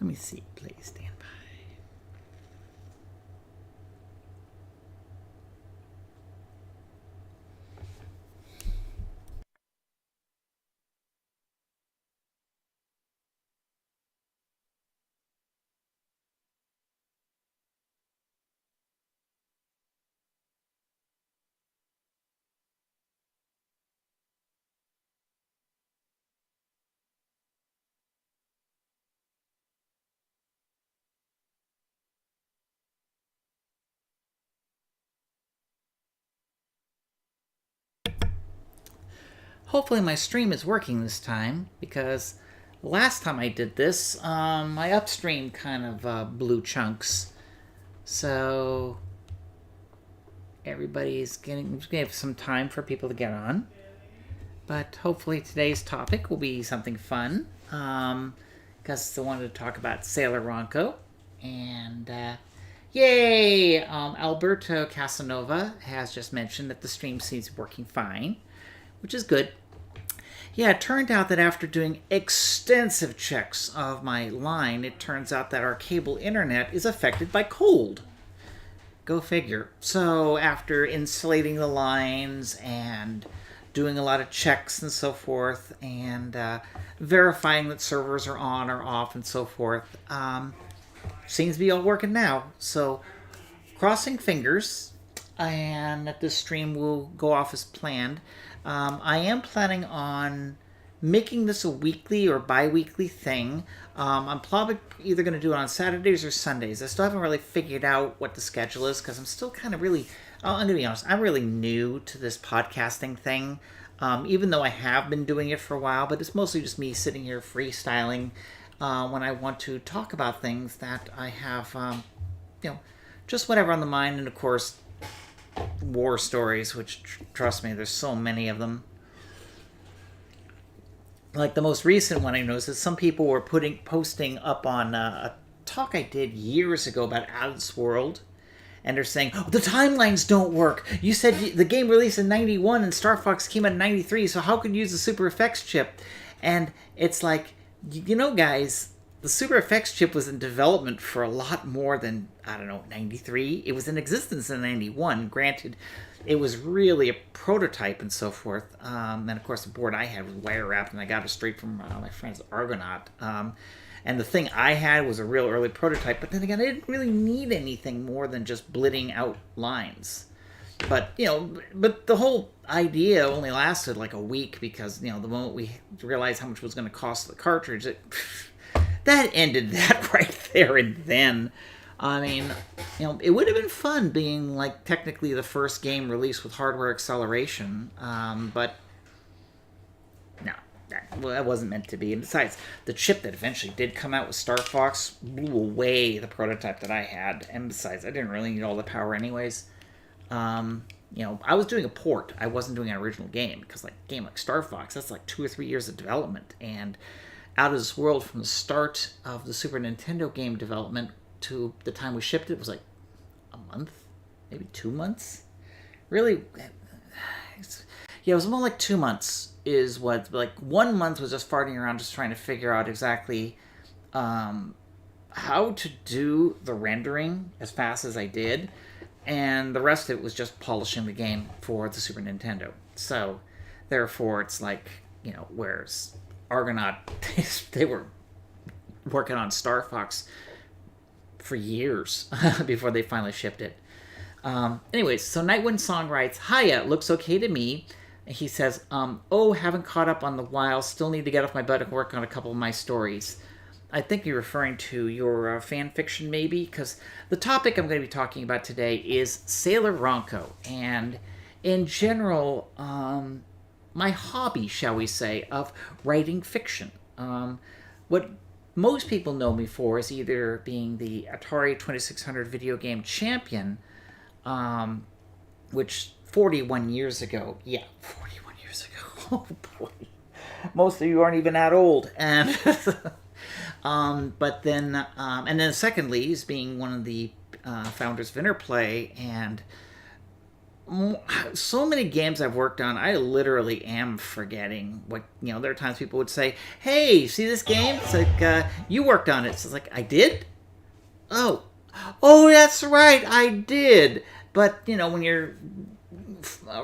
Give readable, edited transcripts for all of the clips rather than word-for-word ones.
Let me see. Please stand by. Hopefully my stream is working this time, because last time I did this, my upstream kind of blew chunks. So everybody's getting give some time for people to get on. But hopefully today's topic will be something fun. Because I wanted to talk about Sailor Ranco. And yay! Alberto Casanova has just mentioned that the stream seems working fine, which is good. Yeah, it turned out that after doing extensive checks of my line, it turns out that our cable internet is affected by cold. Go figure. So after insulating the lines and doing a lot of checks and so forth, and verifying that servers are on or off and so forth, seems to be all working now. So crossing fingers, and that this stream will go off as planned. I am planning on making this a weekly or bi-weekly thing. I'm probably either going to do it on Saturdays or Sundays. I still haven't really figured out what the schedule is, because I'm still kind of really, I'm going to be honest, I'm really new to this podcasting thing. Even though I have been doing it for a while, but it's mostly just me sitting here freestyling when I want to talk about things that I have, just whatever on the mind. And of course, war stories, which, trust me, there's so many of them. Like the most recent one I noticed is some people were posting up on a talk I did years ago about Alice World, and they're saying, oh, the timelines don't work. You said the game released in 91 and Star Fox came out in 93, so how could you use the Super Effects chip? And it's like, guys, the Super Effects chip was in development for a lot more than, I don't know, 93. It was in existence in 91. Granted, it was really a prototype and so forth. And of course, the board I had was wire wrapped, and I got it straight from my friend's Argonaut. And the thing I had was a real early prototype, but then again, I didn't really need anything more than just blitting out lines. But but the whole idea only lasted like a week, because the moment we realized how much was going to cost the cartridge, that ended that right there and then. I mean, it would have been fun being like technically the first game released with hardware acceleration, but no, that wasn't meant to be. And besides, the chip that eventually did come out with Star Fox blew away the prototype that I had. And besides, I didn't really need all the power anyways. I was doing a port. I wasn't doing an original game, because like a game like Star Fox, that's like 2 or 3 years of development. And Out of This World, from the start of the Super Nintendo game development to the time we shipped it, was like a month, maybe 2 months. Really, it was more like 2 months. Is what, like 1 month was just farting around, just trying to figure out exactly how to do the rendering as fast as I did, and the rest of it was just polishing the game for the Super Nintendo. So, therefore, it's like, whereas Argonaut, they were working on Star Fox for years before they finally shipped it. Anyways, so Nightwind Song writes, Hiya, looks okay to me. He says, oh, haven't caught up on the while, still need to get off my butt and work on a couple of my stories. I think you're referring to your fan fiction, maybe, because the topic I'm going to be talking about today is Sailor Ranco, and in general, my hobby, shall we say, of writing fiction. What most people know me for is either being the Atari 2600 video game champion, which 41 years ago, 41 years ago, oh boy, most of you aren't even that old, and but then, and then secondly, is being one of the founders of Interplay, and so many games I've worked on, I literally am forgetting what, there are times people would say, hey, see this game? It's like, you worked on it. So it's like, I did? Oh. Oh, that's right, I did. But, when you're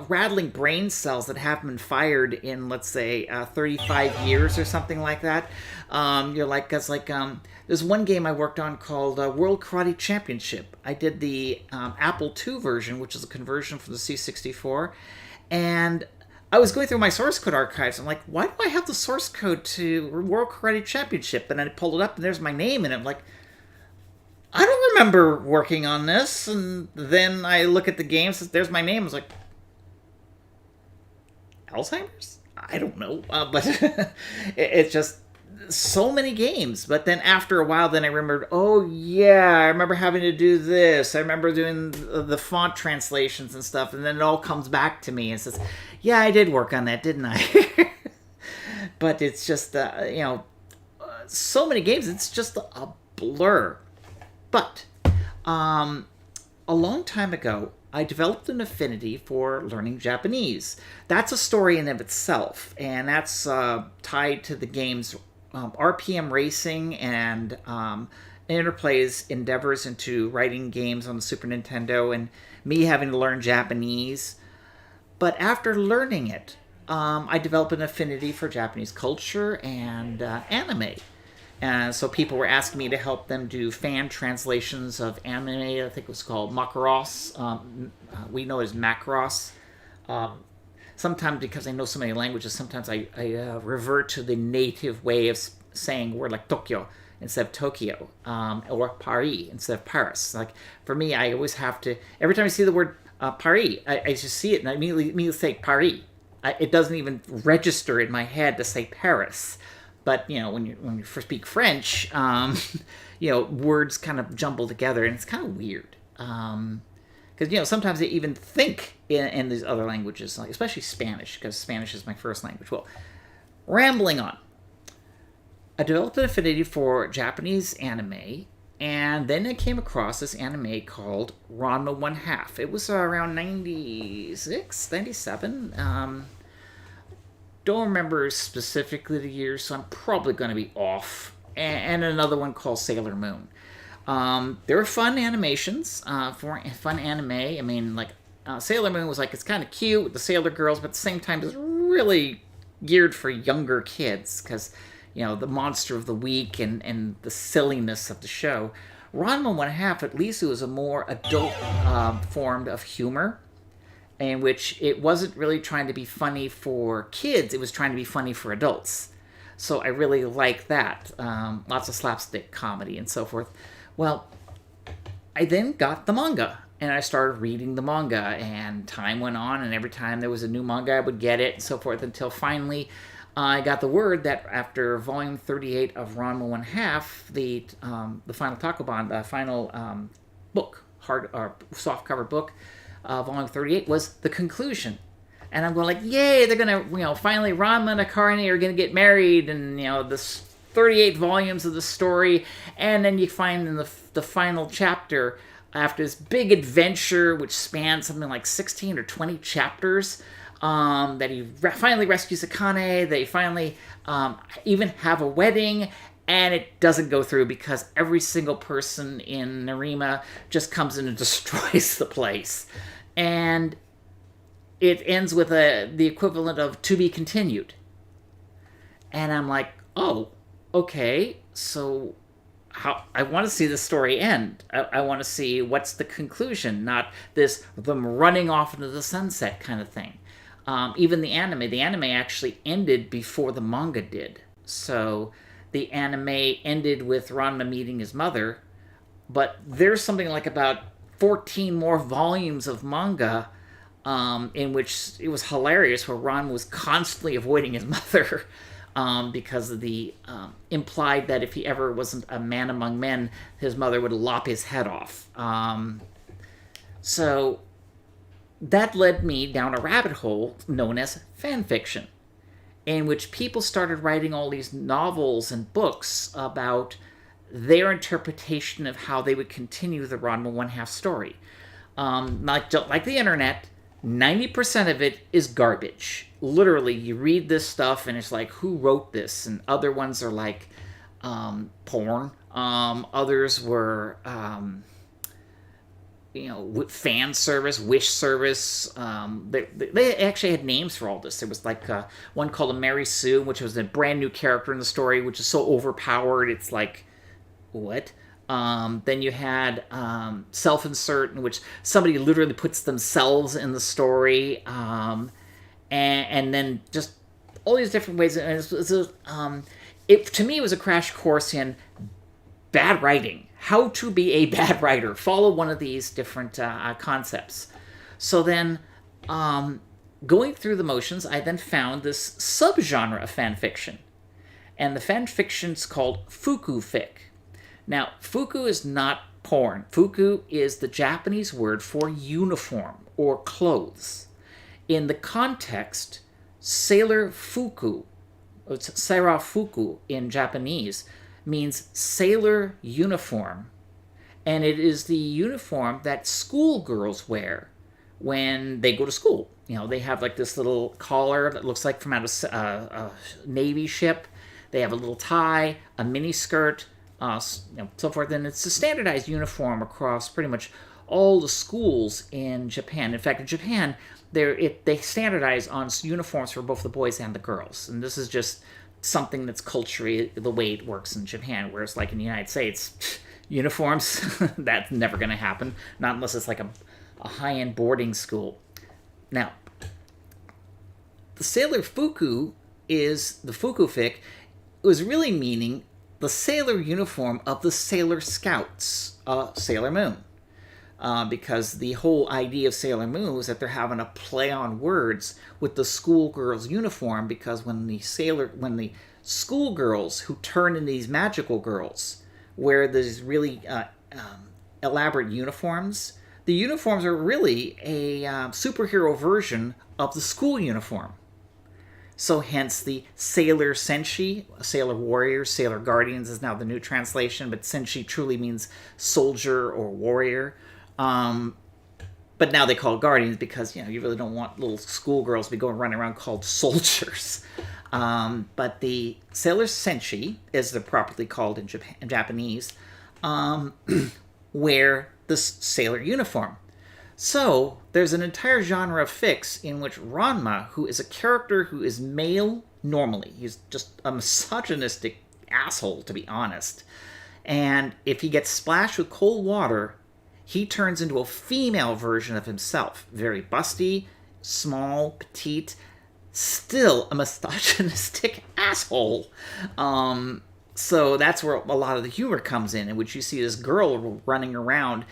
rattling brain cells that haven't been fired in, let's say, 35 years or something like that, you're like, there's one game I worked on called World Karate Championship. I did the Apple II version, which is a conversion from the C64, and I was going through my source code archives. I'm like, why do I have the source code to World Karate Championship? And I pulled it up, and there's my name, and I'm like, I don't remember working on this. And then I look at the game, says, there's my name. I was like, Alzheimer's? I don't know. But it's just so many games. But then after a while, then I remembered, oh, yeah, I remember having to do this. I remember doing the font translations and stuff. And then it all comes back to me and says, yeah, I did work on that, didn't I? But it's just, so many games. It's just a blur. But a long time ago, I developed an affinity for learning Japanese. That's a story in of itself, and that's tied to the game's RPM racing and Interplay's endeavors into writing games on the Super Nintendo and me having to learn Japanese. But after learning it, I developed an affinity for Japanese culture and anime. And so people were asking me to help them do fan translations of anime. I think it was called Macross. We know it as Macross. Sometimes, because I know so many languages, sometimes I revert to the native way of saying a word like Tokyo instead of Tokyo, or Paris instead of Paris. Like, for me, I always have to, every time I see the word Paris, I just see it and I immediately say Paris. It doesn't even register in my head to say Paris. But, when you first speak French, words kind of jumble together, and it's kind of weird. Because, sometimes they even think in these other languages, like especially Spanish, because Spanish is my first language. Well, rambling on. I developed an affinity for Japanese anime, and then I came across this anime called Ranma 1/2. It was around 96, 97. Don't remember specifically the year, so I'm probably going to be off. And another one called Sailor Moon. There were fun animations, fun anime. I mean, like, Sailor Moon was like, it's kind of cute with the sailor girls, but at the same time, it's really geared for younger kids because, the monster of the week and the silliness of the show. Ranma 1/2, at least it was a more adult form of humor, in which it wasn't really trying to be funny for kids, it was trying to be funny for adults. So I really like that. Lots of slapstick comedy and so forth. Well, I then got the manga, and I started reading the manga, and time went on, and every time there was a new manga, I would get it, and so forth, until finally I got the word that after volume 38 of Ranma 1/2, the final Takoban, the final book, hard or soft-cover book, volume 38 was the conclusion. And I'm going like, yay, they're going to, finally Ranma and Akarane are going to get married, and, this 38 volumes of the story. And then you find in the final chapter, after this big adventure, which spans something like 16 or 20 chapters, that he finally rescues Akane. They finally even have a wedding. And it doesn't go through because every single person in Nerima just comes in and destroys the place. And it ends with the equivalent of to be continued. And I'm like, oh, okay, so how I want to see the story end. I want to see what's the conclusion, not this them running off into the sunset kind of thing. Even the anime actually ended before the manga did. So the anime ended with Ranma meeting his mother, but there's something like about 14 more volumes of manga in which it was hilarious, where Ranma was constantly avoiding his mother because of the implied that if he ever wasn't a man among men, his mother would lop his head off. So that led me down a rabbit hole known as fan fiction, in which people started writing all these novels and books about their interpretation of how they would continue the Ranma 1/2 story. Like the internet, 90% of it is garbage. Literally, you read this stuff and it's like, who wrote this? And other ones are like porn. Others were, fan service, wish service. They actually had names for all this. There was like one called a Mary Sue, which was a brand new character in the story, which is so overpowered. It's like, what? Then you had self-insert, in which somebody literally puts themselves in the story, and then just all these different ways. And to me, it was a crash course in bad writing, how to be a bad writer. Follow one of these different concepts. So then, going through the motions, I then found this subgenre of fan fiction, and the fan fiction's called fukufik. Now, fuku is not porn. Fuku is the Japanese word for uniform or clothes. In the context, sailor fuku, sarafuku in Japanese, means sailor uniform. And it is the uniform that schoolgirls wear when they go to school. They have like this little collar that looks like from out a Navy ship. They have a little tie, a mini skirt, so forth, and it's a standardized uniform across pretty much all the schools in Japan. In fact, in Japan, they standardize on uniforms for both the boys and the girls, and this is just something that's culturally the way it works in Japan. Whereas, like in the United States, uniforms that's never going to happen, not unless it's like a high-end boarding school. Now, the sailor fuku is the fukufik. It was really meaning the sailor uniform of the Sailor Scouts, Sailor Moon. Because the whole idea of Sailor Moon was that they're having a play on words with the schoolgirls' uniform, because when the schoolgirls who turn into these magical girls wear these really elaborate uniforms, the uniforms are really a superhero version of the school uniform. So hence the Sailor Senshi, Sailor Warriors, Sailor Guardians is now the new translation, but Senshi truly means soldier or warrior. But now they call it Guardians because, you really don't want little schoolgirls to be running around called soldiers. But the Sailor Senshi, as they're properly called in Japanese, wear this sailor uniform. So, there's an entire genre of fics in which Ranma, who is a character who is male normally, he's just a misogynistic asshole, to be honest, and if he gets splashed with cold water, he turns into a female version of himself. Very busty, small, petite, still a misogynistic asshole. So that's where a lot of the humor comes in which you see this girl running around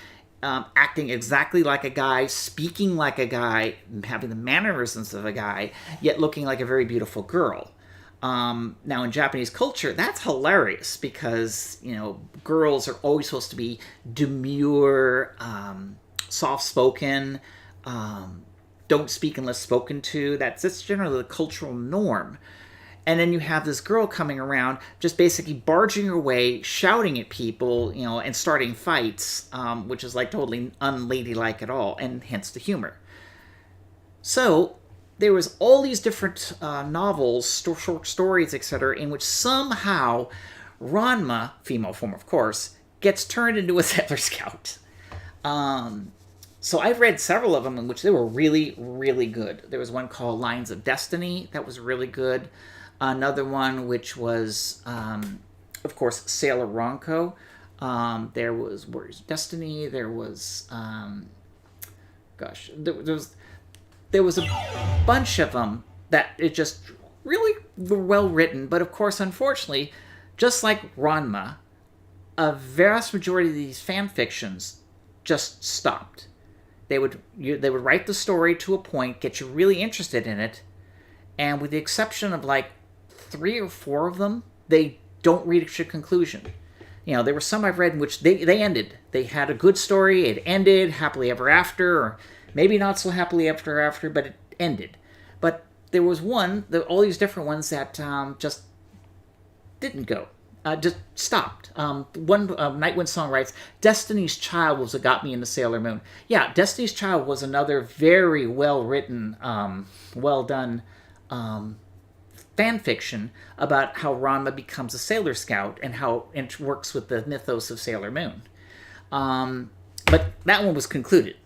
acting exactly like a guy, speaking like a guy, having the mannerisms of a guy, yet looking like a very beautiful girl. Now, in Japanese culture, that's hilarious because, girls are always supposed to be demure, soft-spoken, don't speak unless spoken to. That's generally the cultural norm. And then you have this girl coming around, just basically barging her way, shouting at people, and starting fights, which is like totally unladylike at all, and hence the humor. So there was all these different novels, short stories, etc., in which somehow Ranma, female form of course, gets turned into a Sailor Scout. So I've read several of them in which they were really, really good. There was one called Lines of Destiny that was really good. Another one which was, of course, Sailor Ranco. There was Warriors of Destiny. There was, there was a bunch of them that it just really were well written. But of course, unfortunately, just like Ranma, a vast majority of these fan fictions just stopped. They would write the story to a point, get you really interested in it, and with the exception of like 3 or 4 of them, they don't reach a conclusion. There were some I've read in which they ended. They had a good story, it ended, happily ever after, or maybe not so happily ever after, but it ended. But there was all these different ones that just didn't go. just stopped. One Nightwind song writes, "Destiny's Child was what got me into Sailor Moon." Yeah, Destiny's Child was another very well written, well done fan fiction about how Ranma becomes a Sailor Scout and how it works with the mythos of Sailor Moon. But that one was concluded.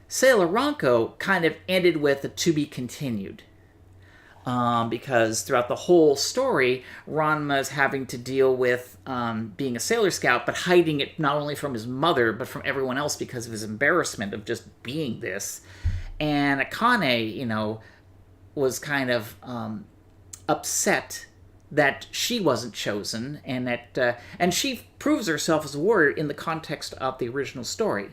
Sailor Ranko kind of ended with a to be continued. Because throughout the whole story, Ranma is having to deal with being a Sailor Scout, but hiding it not only from his mother, but from everyone else because of his embarrassment of just being this. And Akane, was kind of upset that she wasn't chosen, and that and she proves herself as a warrior in the context of the original story.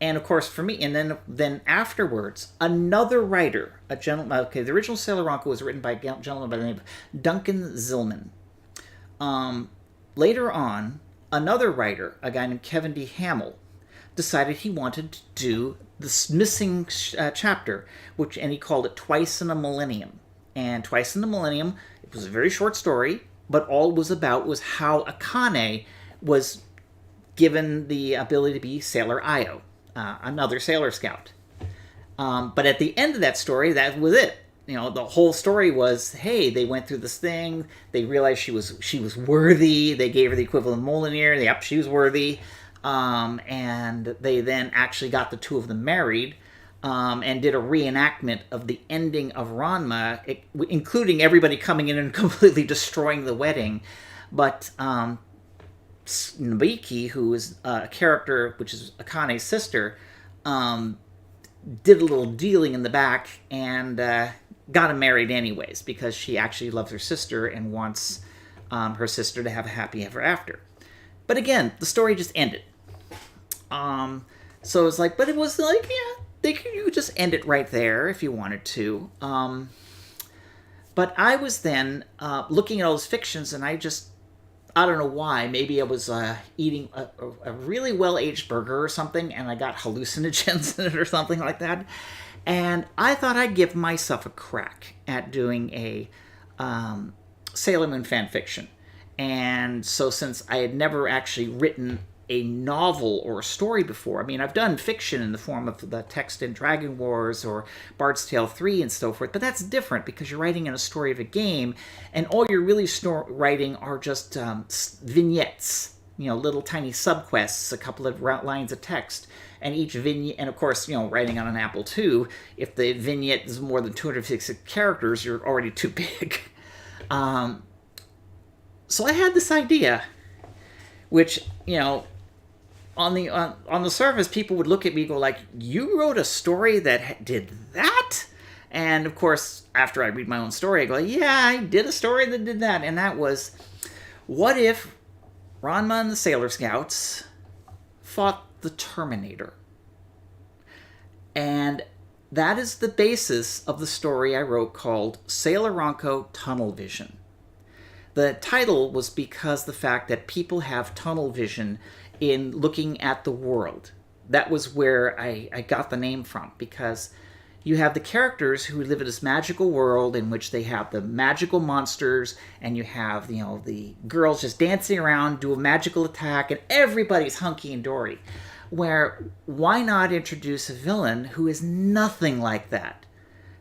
And of course, for me, and then afterwards, another writer, a gentleman. Okay, the original Sailor Ranko was written by a gentleman by the name of Duncan Zillman. Later on, another writer, a guy named Kevin D. Hamill, decided he wanted to do this missing chapter, and he called it Twice in a Millennium. And Twice in a Millennium, it was a very short story, but all it was about was how Akane was given the ability to be Sailor Io. Another Sailor Scout. But at the end of that story, that was it. The whole story was, hey, they went through this thing. They realized she was worthy. They gave her the equivalent of Molineer. Yep, she was worthy. And they then actually got the two of them married and did a reenactment of the ending of Ranma, including everybody coming in and completely destroying the wedding. But Nobiki, who is a character which is Akane's sister, did a little dealing in the back and got him married anyways because she actually loves her sister and wants her sister to have a happy ever after. But again, the story just ended. So it's like, but it was like, yeah, you could just end it right there if you wanted to. But I was then looking at all those fictions, and I don't know why. Maybe I was eating a really well-aged burger or something, and I got hallucinogens in it or something like that. And I thought I'd give myself a crack at doing a Sailor Moon fan fiction. And so since I had never actually written a novel or a story before, I mean, I've done fiction in the form of the text in Dragon Wars or Bard's Tale 3 and so forth, but that's different because you're writing in a story of a game, and all you're really writing are just vignettes, little tiny subquests, a couple of lines of text, and each vignette, and of course, writing on an Apple II, if the vignette is more than 250 characters, you're already too big. So I had this idea, which, on the surface, people would look at me and go like, you wrote a story that did that? And of course, after I read my own story, I go, yeah, I did a story that did that. And that was, what if Ranma and the Sailor Scouts fought the Terminator? And that is the basis of the story I wrote called Sailor Ranko Tunnel Vision. The title was because the fact that people have tunnel vision in looking at the world. That was where I got the name from, because you have the characters who live in this magical world in which they have the magical monsters, and you have, the girls just dancing around, do a magical attack, and everybody's hunky and dory. Where, why not introduce a villain who is nothing like that?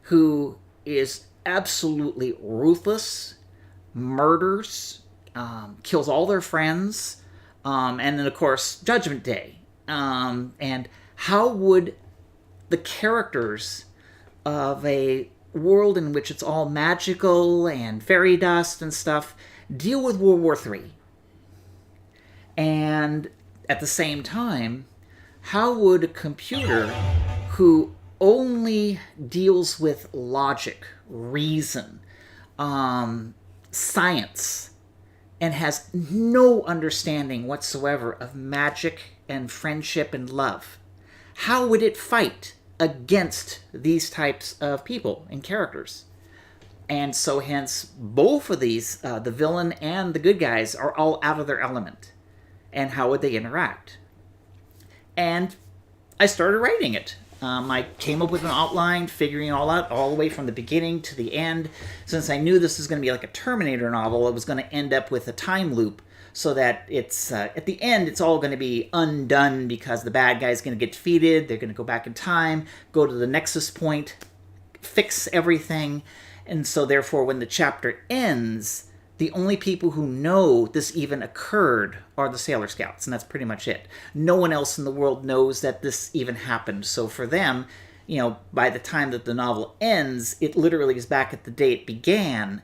Who is absolutely ruthless, murders, kills all their friends, and then, of course, Judgment Day. And how would the characters of a world in which it's all magical and fairy dust and stuff deal with World War III? And at the same time, how would a computer who only deals with logic, reason, science, and has no understanding whatsoever of magic and friendship and love, how would it fight against these types of people and characters? And so hence, both of these, the villain and the good guys, are all out of their element. And how would they interact? And I started writing it. I came up with an outline, figuring it all out, all the way from the beginning to the end. Since I knew this was going to be like a Terminator novel, it was going to end up with a time loop, so that it's at the end, it's all going to be undone because the bad guy's going to get defeated. They're going to go back in time, go to the nexus point, fix everything, and so therefore, when the chapter ends, the only people who know this even occurred are the Sailor Scouts, and that's pretty much it. No one else in the world knows that this even happened. So for them, by the time that the novel ends, it literally is back at the day it began,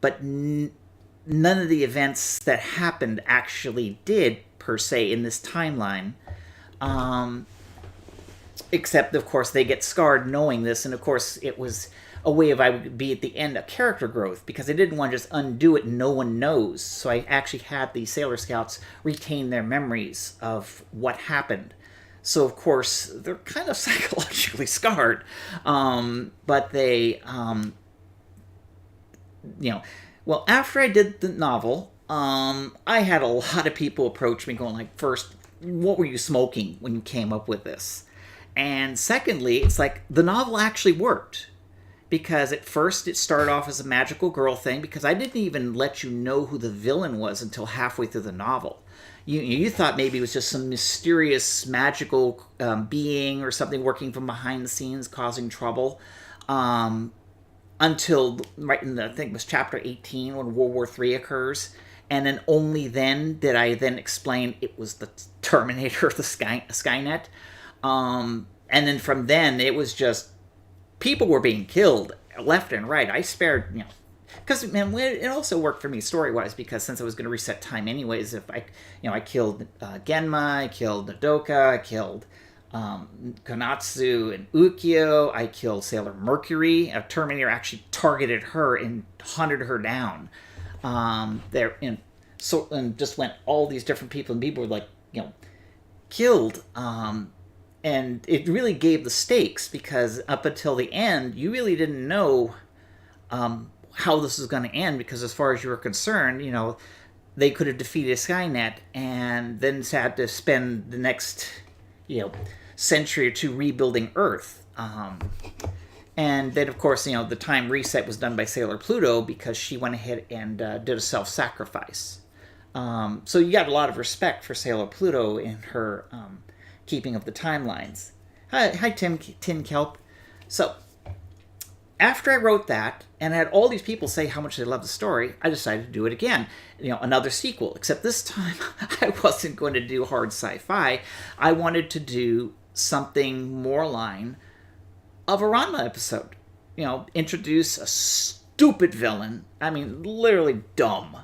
but none of the events that happened actually did, per se, in this timeline. Except, of course, they get scarred knowing this, and of course, it was a way of I would be at the end of character growth, because I didn't want to just undo it and no one knows. So I actually had the Sailor Scouts retain their memories of what happened. So of course they're kind of psychologically scarred, but they, well, after I did the novel, I had a lot of people approach me going like, first, what were you smoking when you came up with this? And secondly, it's like the novel actually worked. Because at first it started off as a magical girl thing, because I didn't even let you know who the villain was until halfway through the novel. You thought maybe it was just some mysterious magical being or something working from behind the scenes causing trouble. Until right in I think it was chapter 18 when World War III occurs. And then only then did I then explain it was the Terminator, the Skynet. And then from then it was just people were being killed left and right. I spared, because man, it also worked for me story-wise, because since I was going to reset time anyways, if I killed Genma, I killed Nodoka, I killed Konatsu and Ukyo, I killed Sailor Mercury. A Terminator actually targeted her and hunted her down. And just went all these different people, and people were like, killed. And it really gave the stakes, because up until the end, you really didn't know how this was going to end, because as far as you were concerned, they could have defeated Skynet and then had to spend the next, century or two rebuilding Earth. And then, of course, the time reset was done by Sailor Pluto, because she went ahead and did a self-sacrifice. So you got a lot of respect for Sailor Pluto in her keeping of the timelines. Hi, Tin Kelp. So, after I wrote that, and I had all these people say how much they loved the story, I decided to do it again. Another sequel. Except this time, I wasn't going to do hard sci-fi. I wanted to do something more line of a Ranma episode. Introduce a stupid villain. I mean, literally dumb.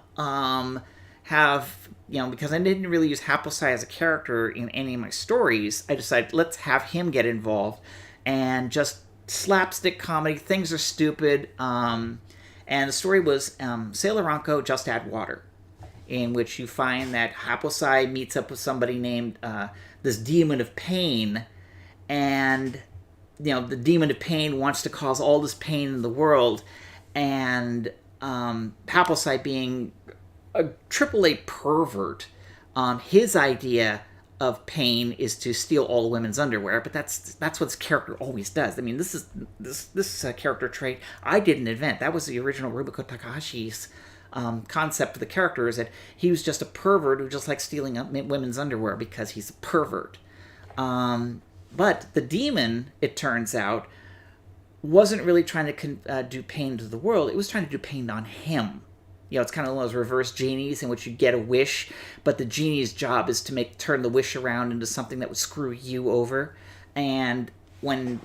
Because I didn't really use Haposai as a character in any of my stories, I decided let's have him get involved and just slapstick comedy. Things are stupid. And the story was Sailor Ranco, Just Add Water, in which you find that Haposai meets up with somebody named this Demon of Pain, and the Demon of Pain wants to cause all this pain in the world, and Haposai being a AAA pervert, his idea of pain is to steal all the women's underwear, but that's what his character always does. I mean, this is a character trait I didn't invent. That was the original Rumiko Takahashi's concept of the character, is that he was just a pervert who just likes stealing women's underwear because he's a pervert. But the demon, it turns out, wasn't really trying to do pain to the world. It was trying to do pain on him. It's kind of one of those reverse genies in which you get a wish, but the genie's job is to turn the wish around into something that would screw you over. And when,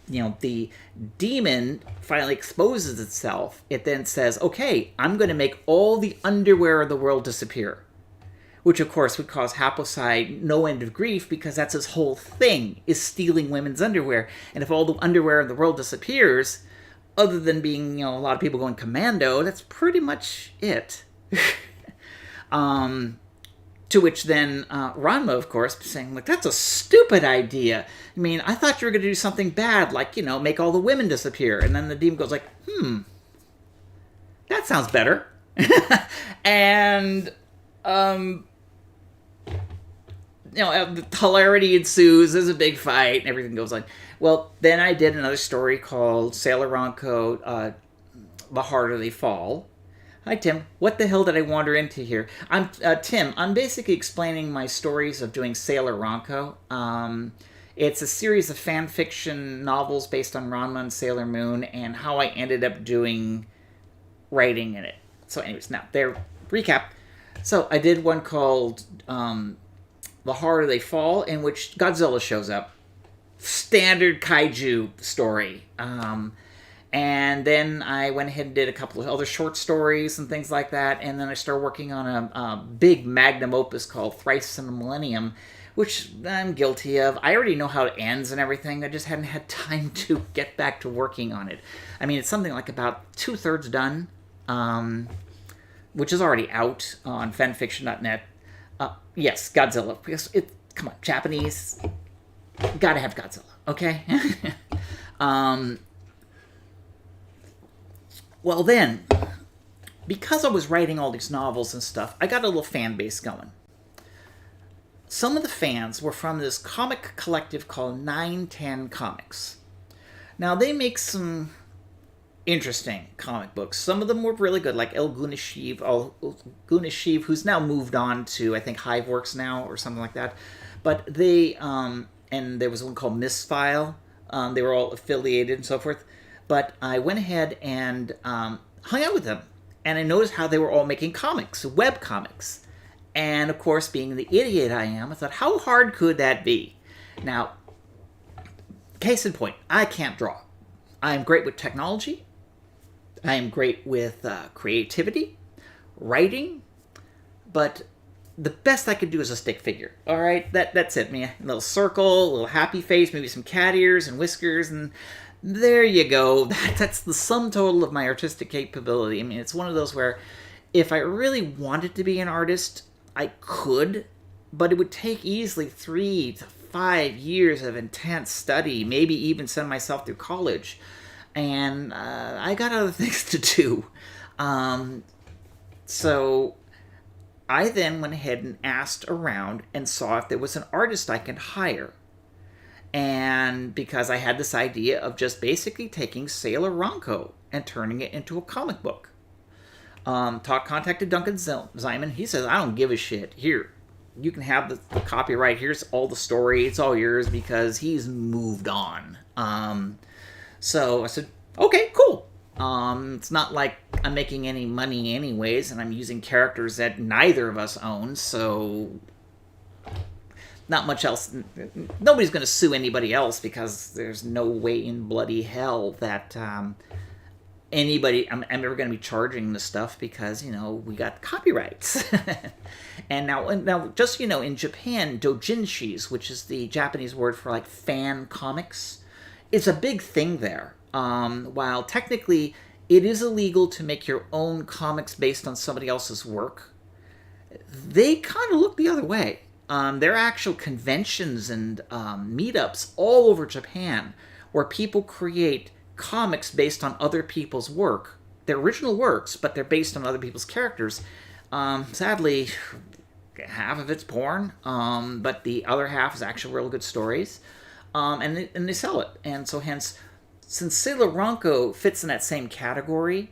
the demon finally exposes itself, it then says, okay, I'm going to make all the underwear of the world disappear. Which, of course, would cause Haposai no end of grief, because that's his whole thing, is stealing women's underwear. And if all the underwear of the world disappears, other than being, a lot of people going commando, that's pretty much it. To which then Ranma, of course, saying, that's a stupid idea. I mean, I thought you were going to do something bad, like, make all the women disappear. And then the demon goes like, that sounds better. And the hilarity ensues. There's a big fight, and everything goes on. Well, then I did another story called Sailor Ranco, The Harder They Fall. Hi, Tim. What the hell did I wander into here? I'm Tim. I'm basically explaining my stories of doing Sailor Ranco. It's a series of fan fiction novels based on Ranma and Sailor Moon, and how I ended up doing writing in it. So, anyways, now there. Recap. So I did one called The Harder They Fall, in which Godzilla shows up. Standard kaiju story. And then I went ahead and did a couple of other short stories and things like that. And then I started working on a big magnum opus called Thrice in a Millennium, which I'm guilty of. I already know how it ends and everything. I just hadn't had time to get back to working on it. I mean, it's something like about 2/3 done, which is already out on fanfiction.net. Yes, Godzilla. Because come on, Japanese. Gotta have Godzilla, okay? Well then, because I was writing all these novels and stuff, I got a little fan base going. Some of the fans were from this comic collective called 910 Comics. Now, they make some interesting comic books. Some of them were really good, like El Gunishiv, who's now moved on to, I think, Hiveworks now, or something like that. But they, and there was one called Misfile. They were all affiliated and so forth. But I went ahead and hung out with them. And I noticed how they were all making comics, web comics. And, of course, being the idiot I am, I thought, how hard could that be? Now, case in point, I can't draw. I am great with technology. I am great with creativity, writing. But the best I could do is a stick figure. All right? That's it, man. A little circle, a little happy face, maybe some cat ears and whiskers, and there you go. That's the sum total of my artistic capability. I mean, it's one of those where if I really wanted to be an artist, I could, but it would take easily 3 to 5 years of intense study, maybe even send myself through college. And I got other things to do. So I then went ahead and asked around and saw if there was an artist I could hire. And because I had this idea of just basically taking Sailor Ranco and turning it into a comic book. Contacted Duncan Zyman. He says, I don't give a shit. Here, you can have the copyright. Here's all the story. It's all yours, because he's moved on. So I said, okay, cool. It's not like I'm making any money anyways, and I'm using characters that neither of us own, so not much else. Nobody's going to sue anybody else, because there's no way in bloody hell that I'm ever going to be charging this stuff, because, we got copyrights. And now, just, in Japan, doujinshis, which is the Japanese word for, like, fan comics, it's a big thing there. While technically it is illegal to make your own comics based on somebody else's work, they kind of look the other way. There are actual conventions and meetups all over Japan where people create comics based on other people's work. They're original works, but they're based on other people's characters. Sadly, half of it's porn, but the other half is actually real good stories. And they sell it. And so hence, since Sailor Ranco fits in that same category,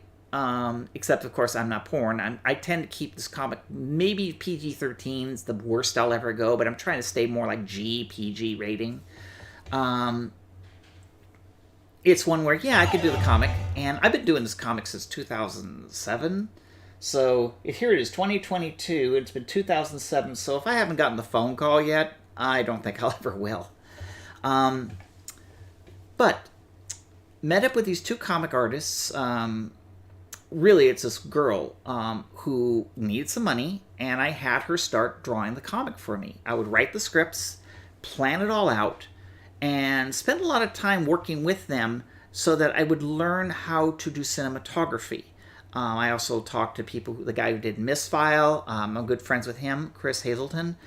except, of course, I'm not porn. I tend to keep this comic, maybe PG-13 is the worst I'll ever go, but I'm trying to stay more like PG rating. It's one where, I could do the comic, and I've been doing this comic since 2007. So, here it is, 2022, it's been 2007, so if I haven't gotten the phone call yet, I don't think I'll ever will. But, met up with these two comic artists. Really, it's this girl who needed some money, and I had her start drawing the comic for me. I would write the scripts, plan it all out, and spend a lot of time working with them so that I would learn how to do cinematography. I also talked to the guy who did Misfile. I'm good friends with him, Chris Hazelton.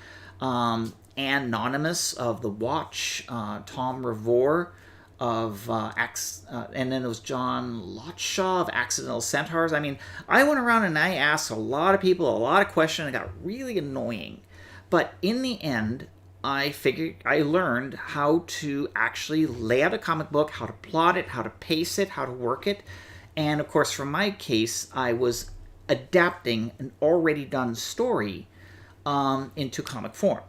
Anonymous of The Watch, Tom Revore of and then it was John Lotshaw of Accidental Centaurs. I mean, I went around and I asked a lot of people a lot of questions. It got really annoying. But in the end, I learned how to actually lay out a comic book, how to plot it, how to pace it, how to work it. And of course, for my case, I was adapting an already done story into comic form.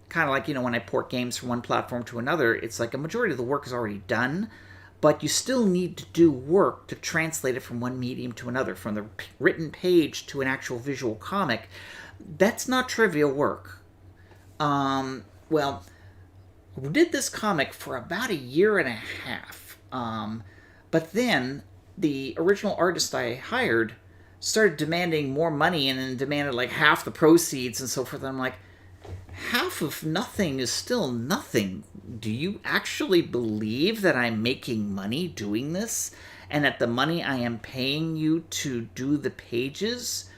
Kind of like, when I port games from one platform to another, it's like a majority of the work is already done, but you still need to do work to translate it from one medium to another, from the written page to an actual visual comic. That's not trivial work. Well, we did this comic for about a year and a half. But then the original artist I hired started demanding more money and then demanded like half the proceeds and so forth. And I'm like, half of nothing is still nothing. Do you actually believe that I'm making money doing this? And that the money I am paying you to do the pages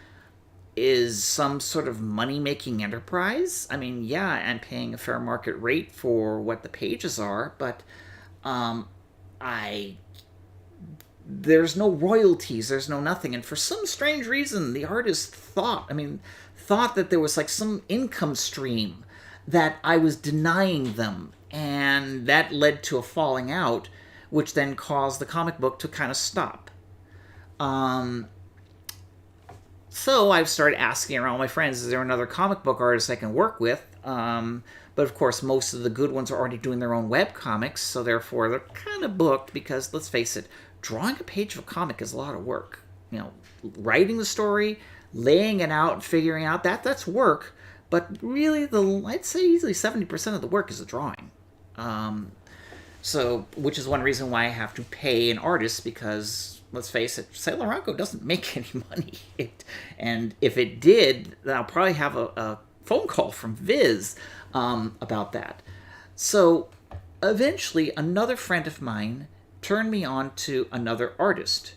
is some sort of money-making enterprise? I mean, yeah, I'm paying a fair market rate for what the pages are, but there's no royalties, there's no nothing. And for some strange reason, the artist thought that there was like some income stream that I was denying them, and that led to a falling out, which then caused the comic book to kind of stop. So I've started asking around my friends, is there another comic book artist I can work with? But of course, most of the good ones are already doing their own web comics, so therefore they're kind of booked because, let's face it, drawing a page of a comic is a lot of work. Writing the story, laying it out, and figuring out that's work, but really I'd say easily 70% of the work is the drawing. So, which is one reason why I have to pay an artist, because let's face it, Sailor Ranco doesn't make any money. And if it did, then I'll probably have a phone call from Viz about that. So eventually, another friend of mine turned me on to another artist.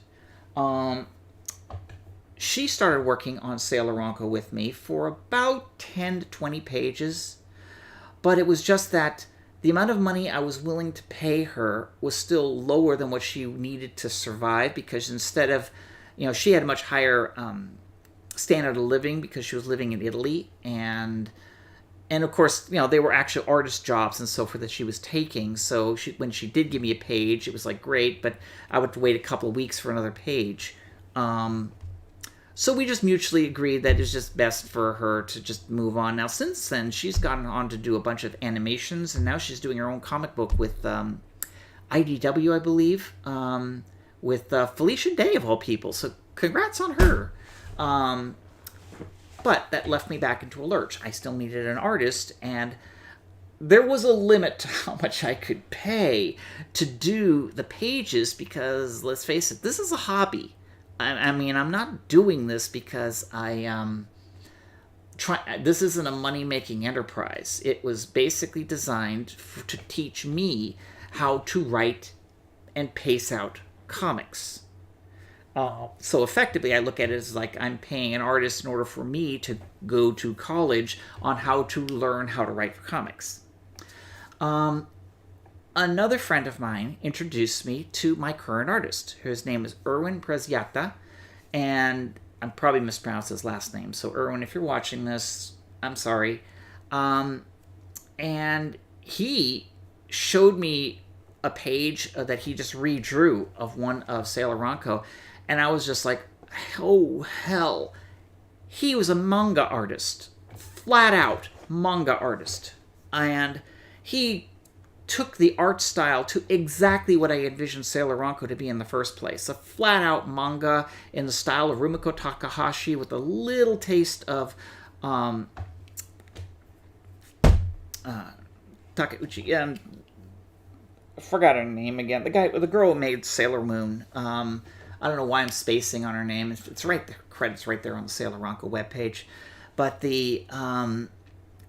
She started working on Sailor Ranco with me for about 10 to 20 pages, but it was just that the amount of money I was willing to pay her was still lower than what she needed to survive, because instead of, she had a much higher standard of living because she was living in Italy, and of course, they were actual artist jobs and so forth that she was taking. So when she did give me a page, it was like great, but I would wait a couple of weeks for another page. So we just mutually agreed that it's just best for her to just move on. Now, since then, she's gotten on to do a bunch of animations, and now she's doing her own comic book with IDW, I believe, with Felicia Day, of all people. So congrats on her. But that left me back into a lurch. I still needed an artist, and there was a limit to how much I could pay to do the pages, because, let's face it, this is a hobby. I mean, I'm not doing this because this isn't a money-making enterprise. It was basically designed to teach me how to write and pace out comics. So effectively, I look at it as like I'm paying an artist in order for me to go to college on how to learn how to write for comics. Another friend of mine introduced me to my current artist. His name is Erwin Preziata, and I'm probably mispronounced his last name. So Erwin, if you're watching this, I'm sorry. And he showed me a page that he just redrew of one of Sailor Ranco, and I was just like, oh hell. He was a manga artist, flat out manga artist. And he took the art style to exactly what I envisioned Sailor Ranco to be in the first place. A flat-out manga in the style of Rumiko Takahashi with a little taste of Takeuchi. I forgot her name again. The girl who made Sailor Moon. I don't know why I'm spacing on her name. It's right there. Credits right there on the Sailor Ranco webpage. But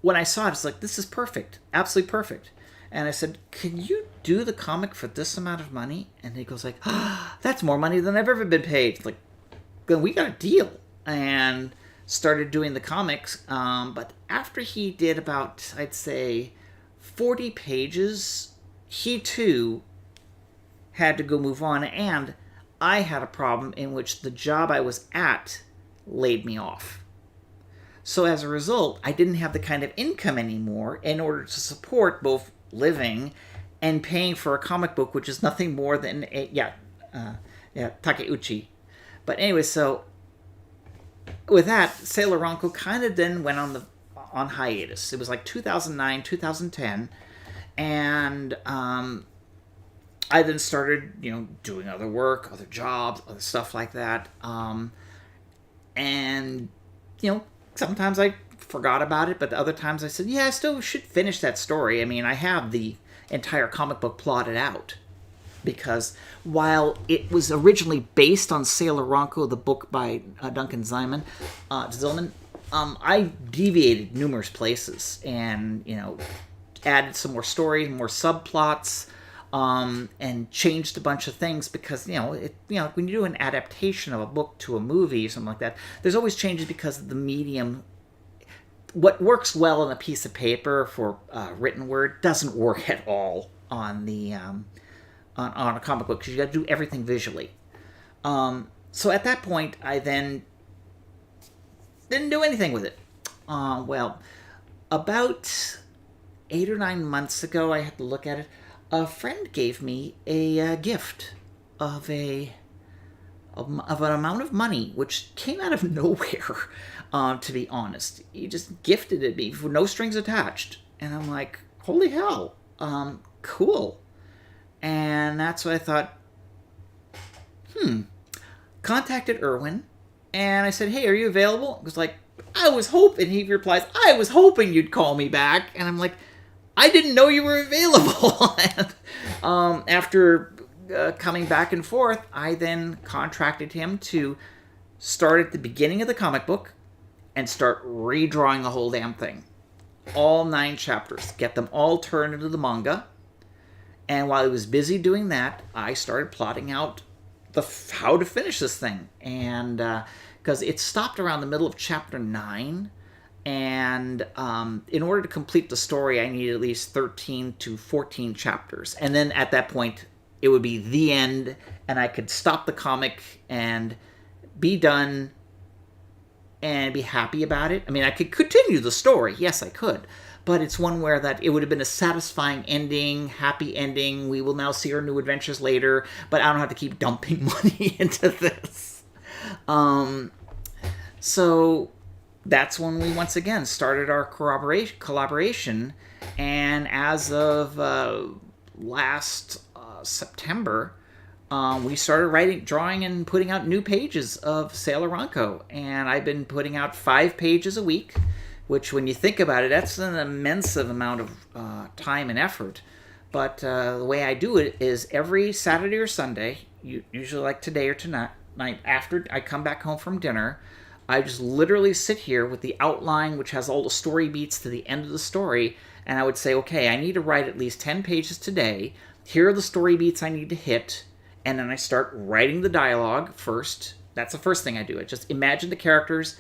when I saw it, it's like, this is perfect. Absolutely perfect. And I said, can you do the comic for this amount of money? And he goes like, that's more money than I've ever been paid. Like, then we got a deal. And started doing the comics. But after he did about, I'd say, 40 pages, he too had to go move on. And I had a problem in which the job I was at laid me off. So as a result, I didn't have the kind of income anymore in order to support both living and paying for a comic book, which is nothing more than Takeuchi. But anyway, so with that, Sailor Ranko kind of then went on hiatus. It was like 2009, 2010, and I then started, doing other work, other jobs, other stuff like that. And, sometimes I forgot about it, but other times I said, yeah, I still should finish that story. I mean, I have the entire comic book plotted out. Because while it was originally based on Sailor Ranko, the book by Duncan Zillman, I deviated numerous places and, added some more stories, more subplots, and changed a bunch of things because, when you do an adaptation of a book to a movie or something like that, there's always changes because of the medium. What works well on a piece of paper for written word doesn't work at all on the on a comic book because you got to do everything visually. So at that point, I then didn't do anything with it. Well, about 8 or 9 months ago, I had to look at it. A friend gave me a gift of an amount of money, which came out of nowhere. To be honest, he just gifted it me for no strings attached, and I'm like, holy hell, cool. And that's what I thought. Contacted Irwin, and I said, hey, are you available? He was like, I was hoping. He replies, I was hoping you'd call me back. And I'm like, I didn't know you were available. And, after coming back and forth, I then contracted him to start at the beginning of the comic book and start redrawing the whole damn thing. All 9 chapters. Get them all turned into the manga. And while he was busy doing that, I started plotting out how to finish this thing. And because it stopped around the middle of chapter 9. And in order to complete the story, I needed at least 13 to 14 chapters. And then at that point, it would be the end, and I could stop the comic and be done and be happy about it. I mean, I could continue the story. Yes, I could. But it's one where that it would have been a satisfying ending, happy ending. We will now see our new adventures later, but I don't have to keep dumping money into this. So that's when we once again started our collaboration. And as of last September, we started drawing, and putting out new pages of Sailor Ranko. And I've been putting out 5 pages a week, which, when you think about it, that's an immense amount of time and effort. But the way I do it is every Saturday or Sunday, usually like today or tonight, after I come back home from dinner, I just literally sit here with the outline, which has all the story beats to the end of the story, and I would say, okay, I need to write at least 10 pages today. Here are the story beats I need to hit, and then I start writing the dialogue first. That's the first thing I do. I just imagine the characters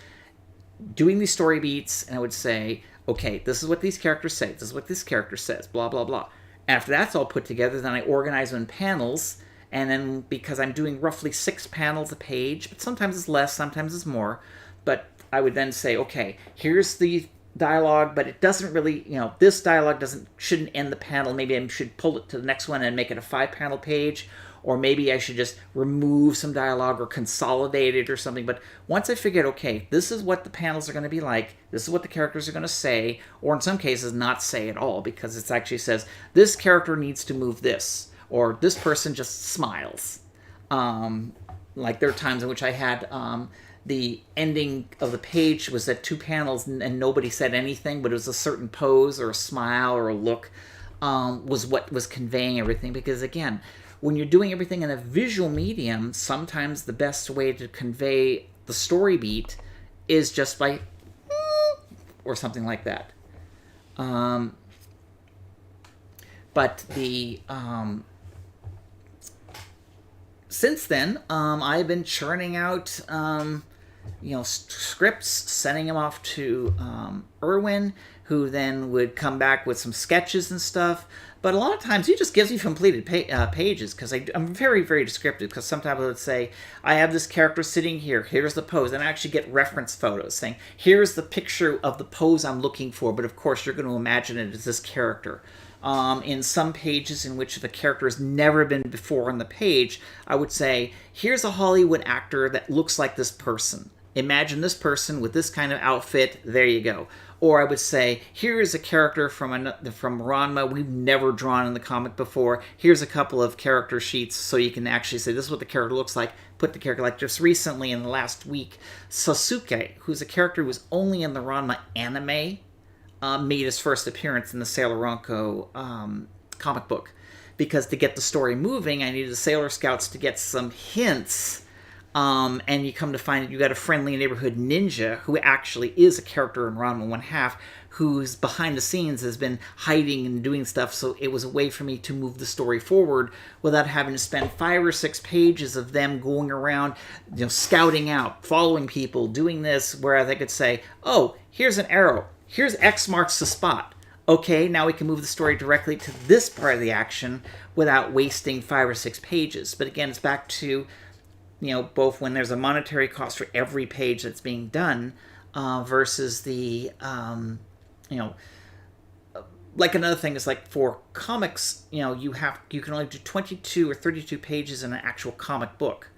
doing these story beats, and I would say, okay, this is what these characters say, this is what this character says, blah, blah, blah. After that's all put together, then I organize them in panels, and then because I'm doing roughly 6 panels a page, but sometimes it's less, sometimes it's more, but I would then say, okay, here's the dialogue, but it doesn't really, this dialogue shouldn't end the panel. Maybe I should pull it to the next one and make it a 5-panel page, or maybe I should just remove some dialogue or consolidate it or something. But once I figured, okay, this is what the panels are going to be like, this is what the characters are going to say, or in some cases not say at all, because it actually says, this character needs to move this, or this person just smiles. Like there are times in which I had the ending of the page was at 2 panels and nobody said anything, but it was a certain pose or a smile or a look was what was conveying everything. Because again, when you're doing everything in a visual medium, sometimes the best way to convey the story beat is just by or something like that. But the since then, I've been churning out scripts, sending them off to Irwin, who then would come back with some sketches and stuff. But a lot of times he just gives me completed pages, because I'm very, very descriptive, because sometimes I would say, I have this character sitting here, here's the pose, and I actually get reference photos saying, here's the picture of the pose I'm looking for, but of course you're going to imagine it as this character. In some pages in which the character has never been before on the page, I would say, here's a Hollywood actor that looks like this person. Imagine this person with this kind of outfit, there you go. Or I would say, here is a character from Ranma we've never drawn in the comic before. Here's a couple of character sheets so you can actually say, this is what the character looks like. Put the character, like just recently in the last week, Sasuke, who's a character who was only in the Ranma anime, made his first appearance in the Sailor Ranco comic book. Because to get the story moving, I needed the Sailor Scouts to get some hints. And you come to find that you got a friendly neighborhood ninja who actually is a character in Ranma 1/2, who's behind the scenes has been hiding and doing stuff. So it was a way for me to move the story forward without having to spend 5 or 6 pages of them going around, scouting out, following people, doing this. Whereas I could say, oh, here's an arrow. Here's X marks the spot. Okay, now we can move the story directly to this part of the action without wasting 5 or 6 pages. But again, it's back to both when there's a monetary cost for every page that's being done versus the, like another thing is like for comics, you can only do 22 or 32 pages in an actual comic book.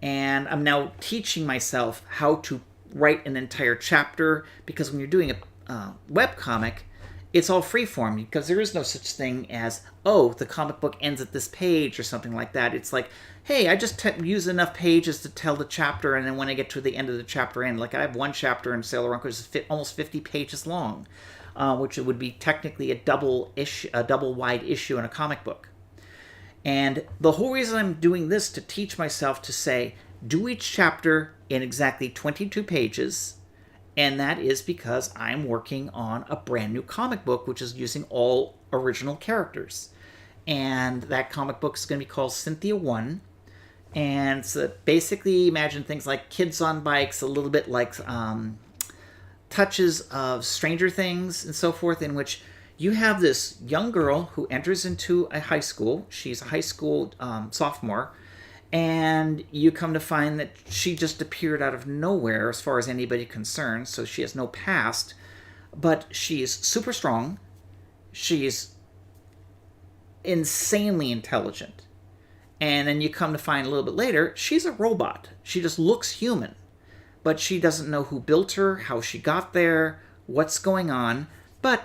And I'm now teaching myself how to write an entire chapter, because when you're doing a web comic, it's all freeform, because there is no such thing as, oh, the comic book ends at this page or something like that. It's like, hey, I just use enough pages to tell the chapter, and then when I get to the end of the chapter end, like I have one chapter in Sailor Ranco is almost 50 pages long, which would be technically a double wide issue in a comic book. And the whole reason I'm doing this to teach myself to say, do each chapter in exactly 22 pages, and that is because I'm working on a brand new comic book, which is using all original characters. And that comic book is going to be called Cynthia One. And so basically imagine things like kids on bikes, a little bit like touches of Stranger Things and so forth, in which you have this young girl who enters into a high school. She's a high school sophomore. And you come to find that she just appeared out of nowhere as far as anybody concerned. So she has no past, but she's super strong. She's insanely intelligent. And then you come to find a little bit later, she's a robot. She just looks human. But she doesn't know who built her, how she got there, what's going on. But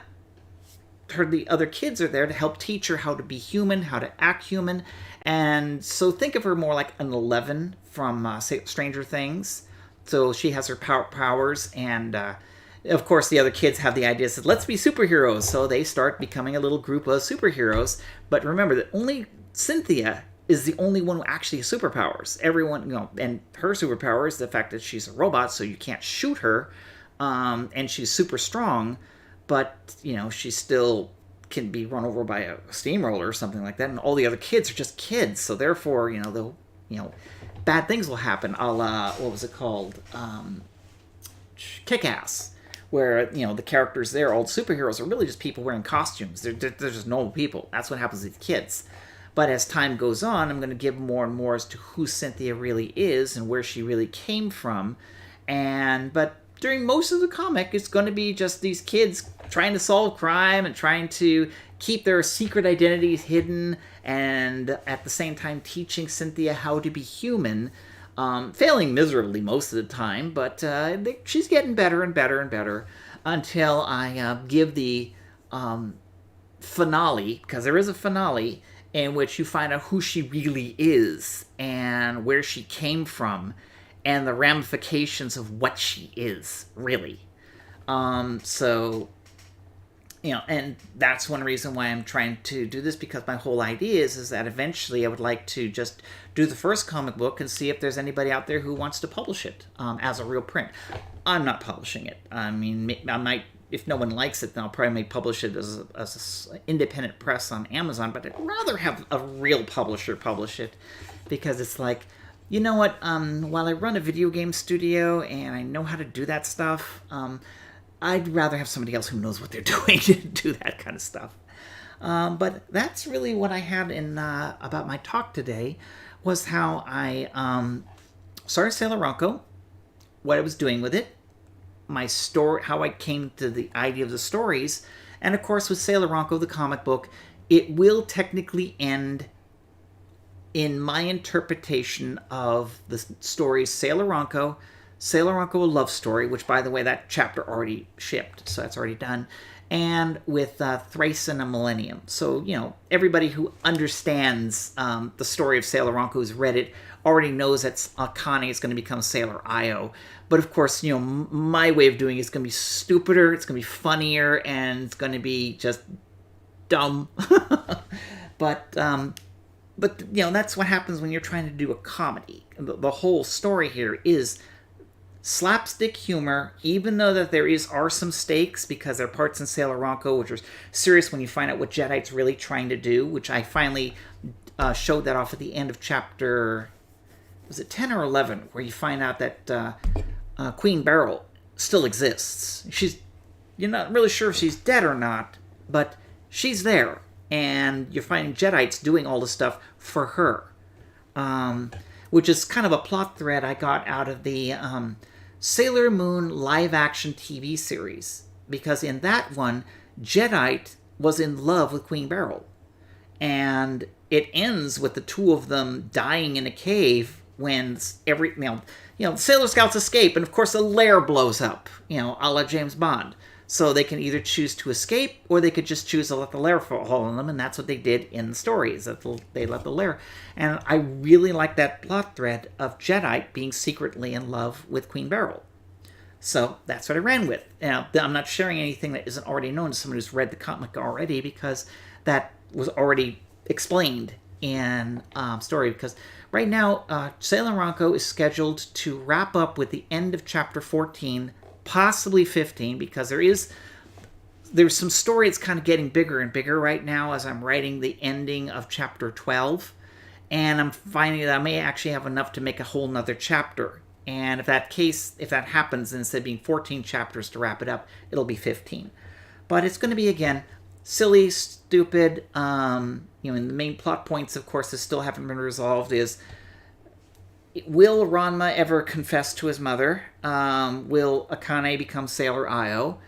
the other kids are there to help teach her how to be human, how to act human. And so think of her more like an 11 from Stranger Things. So she has her powers, and of course the other kids have the idea that let's be superheroes. So they start becoming a little group of superheroes. But remember that only Cynthia is the only one who actually has superpowers. Everyone, and her superpower is the fact that she's a robot, so you can't shoot her, and she's super strong. But, she still can be run over by a steamroller or something like that. And all the other kids are just kids. So therefore, bad things will happen. A la, what was it called? Kick-Ass. Where, the characters there, all the superheroes, are really just people wearing costumes. They're just normal people. That's what happens with kids. But as time goes on, I'm going to give more and more as to who Cynthia really is and where she really came from. But during most of the comic, it's going to be just these kids trying to solve crime and trying to keep their secret identities hidden, and at the same time teaching Cynthia how to be human, failing miserably most of the time, but she's getting better and better and better until I give the finale, because there is a finale in which you find out who she really is and where she came from, and the ramifications of what she is, really. And that's one reason why I'm trying to do this, because my whole idea is that eventually I would like to just do the first comic book and see if there's anybody out there who wants to publish it as a real print. I'm not publishing it. I mean, I might, if no one likes it, then I'll probably publish it as an independent press on Amazon, but I'd rather have a real publisher publish it, because it's like, You know what? While I run a video game studio and I know how to do that stuff, I'd rather have somebody else who knows what they're doing to do that kind of stuff. But that's really what I had in about my talk today, was how I started Sailor Ranco, what I was doing with it, my story, how I came to the idea of the stories, and of course with Sailor Ranco, the comic book, it will technically end in my interpretation of the stories Sailor Ranco, a Love Story, which, by the way, that chapter already shipped, so that's already done, and with Thrice in a Millennium. So, everybody who understands the story of Sailor Ranco, who's read it, already knows that Akane is going to become Sailor Io. But, of course, my way of doing it is going to be stupider, it's going to be funnier, and it's going to be just dumb. But that's what happens when you're trying to do a comedy. The whole story here is slapstick humor, even though that there are some stakes, because there are parts in Sailor Ranco which are serious when you find out what Jedi's really trying to do, which I finally showed that off at the end of chapter, was it 10 or 11, where you find out that Queen Beryl still exists. You're not really sure if she's dead or not, but she's there, and you're finding Jedites doing all this stuff for her, which is kind of a plot thread I got out of the Sailor Moon live-action TV series, because in that one, Jedi was in love with Queen Beryl, and it ends with the two of them dying in a cave when Sailor Scouts escape, and of course the lair blows up, a la James Bond. So they can either choose to escape, or they could just choose to let the lair fall on them, and that's what they did in the stories, that they let the lair. And I really like that plot thread of Jedi being secretly in love with Queen Beryl. So that's what I ran with. Now, I'm not sharing anything that isn't already known to someone who's read the comic already, because that was already explained in story. Because right now, Sailor Ranco is scheduled to wrap up with the end of chapter 14, possibly 15, because there's some story that's kind of getting bigger and bigger right now as I'm writing the ending of chapter 12, and I'm finding that I may actually have enough to make a whole nother chapter. And if that happens, instead of being 14 chapters to wrap it up, it'll be 15. But it's going to be, again, silly, stupid. And the main plot points, of course, that still haven't been resolved is, will Ranma ever confess to his mother? Will Akane become Sailor Io?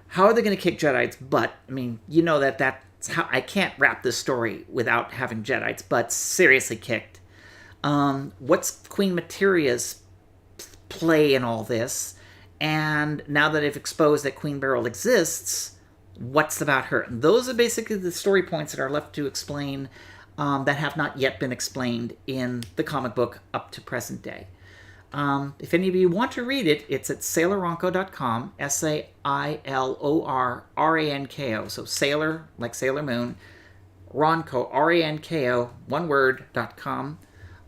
How are they going to kick Jedi's butt? I mean, that's how I can't wrap this story without having Jedi's butt seriously kicked. What's Queen Materia's play in all this? And now that I've exposed that Queen Beryl exists, what's about her? And those are basically the story points that are left to explain, that have not yet been explained in the comic book up to present day. If any of you want to read it, it's at sailorranco.com, SailorRanko, so Sailor, like Sailor Moon, Ranco, Ranko, one word, .com.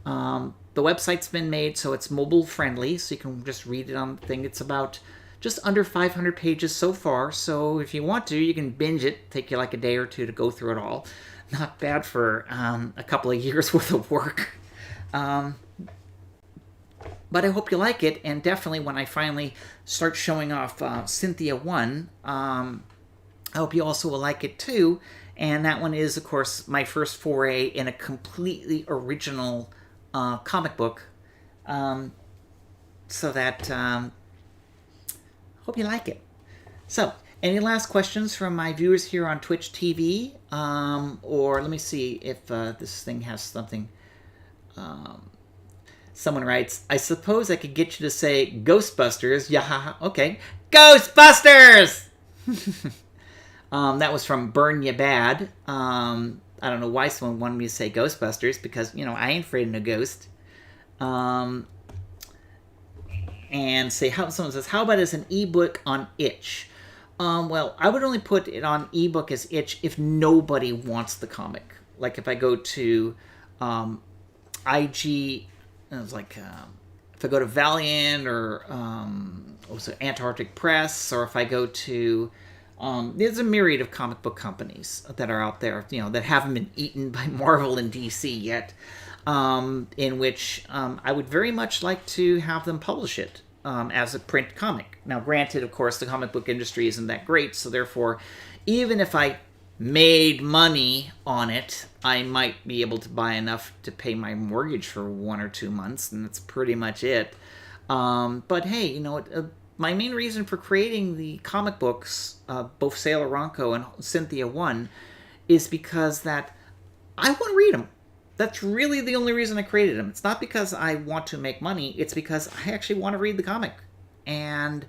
The website's been made so it's mobile friendly, so you can just read it on the thing. It's about just under 500 pages so far, so if you want to, you can binge it. Take you like a day or two to go through it all. Not bad for a couple of years worth of work. But I hope you like it, and definitely when I finally start showing off Cynthia One, I hope you also will like it too. And that one is, of course, my first foray in a completely original comic book. So that, hope you like it. So, any last questions from my viewers here on Twitch TV? Or let me see if this thing has something. Someone writes, I suppose I could get you to say Ghostbusters. Yeah, okay. Ghostbusters! That was from Burn Ya Bad. I don't know why someone wanted me to say Ghostbusters, because, I ain't afraid of no ghost. And someone says, how about as an ebook on Itch? Well, I would only put it on ebook as Itch if nobody wants the comic. Like if I go to IG, it's like if I go to Valiant or also Antarctic Press, or if I go to there's a myriad of comic book companies that are out there, that haven't been eaten by Marvel and DC yet. in which I would very much like to have them publish it as a print comic. Now, granted, of course, the comic book industry isn't that great, so therefore, even if I made money on it, I might be able to buy enough to pay my mortgage for 1 or 2 months, and that's pretty much it. But hey, you know, my main reason for creating the comic books, both Sailor Ranco and Cynthia One, is because that I want to read them. That's really the only reason I created them. It's not because I want to make money. It's because I actually want to read the comic. And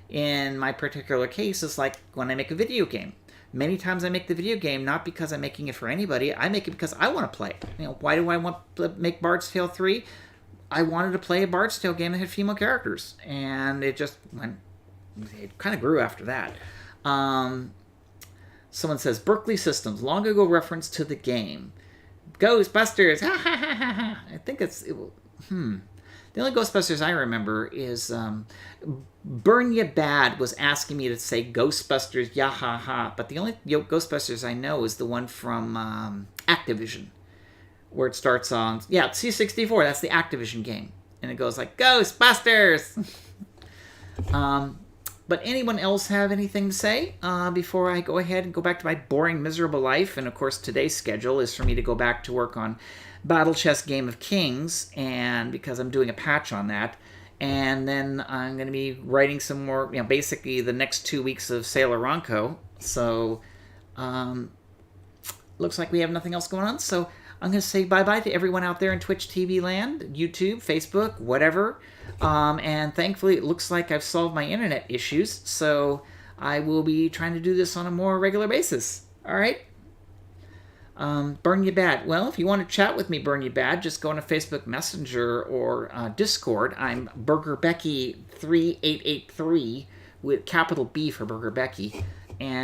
in my particular case, it's like when I make a video game. Many times I make the video game not because I'm making it for anybody. I make it because I want to play it. You know, why do I want to make Bard's Tale 3? I wanted to play a Bard's Tale game that had female characters. And it just went... It kind of grew after that. Someone says, Berkeley Systems, long ago reference to the game. Ghostbusters! Ha ha ha ha ha! I think it's... The only Ghostbusters I remember is... Burn Ya Bad was asking me to say Ghostbusters, ya ha ha. But the only Ghostbusters I know is the one from Activision. Where it starts on... Yeah, C64, that's the Activision game. And it goes like, Ghostbusters! But anyone else have anything to say before I go ahead and go back to my boring, miserable life? And of course, today's schedule is for me to go back to work on Battle Chess Game of Kings, and because I'm doing a patch on that. And then I'm going to be writing some more, you know, basically the next 2 weeks of Sailor Ranco. So, looks like we have nothing else going on. So, I'm going to say bye-bye to everyone out there in Twitch TV land, YouTube, Facebook, whatever. And thankfully, it looks like I've solved my internet issues. So, I will be trying to do this on a more regular basis. All right? Burn Ya Bad. Well, if you want to chat with me, Burn Ya Bad, just go on a Facebook Messenger or Discord. I'm BurgerBecky3883 with capital B for Burger Becky. And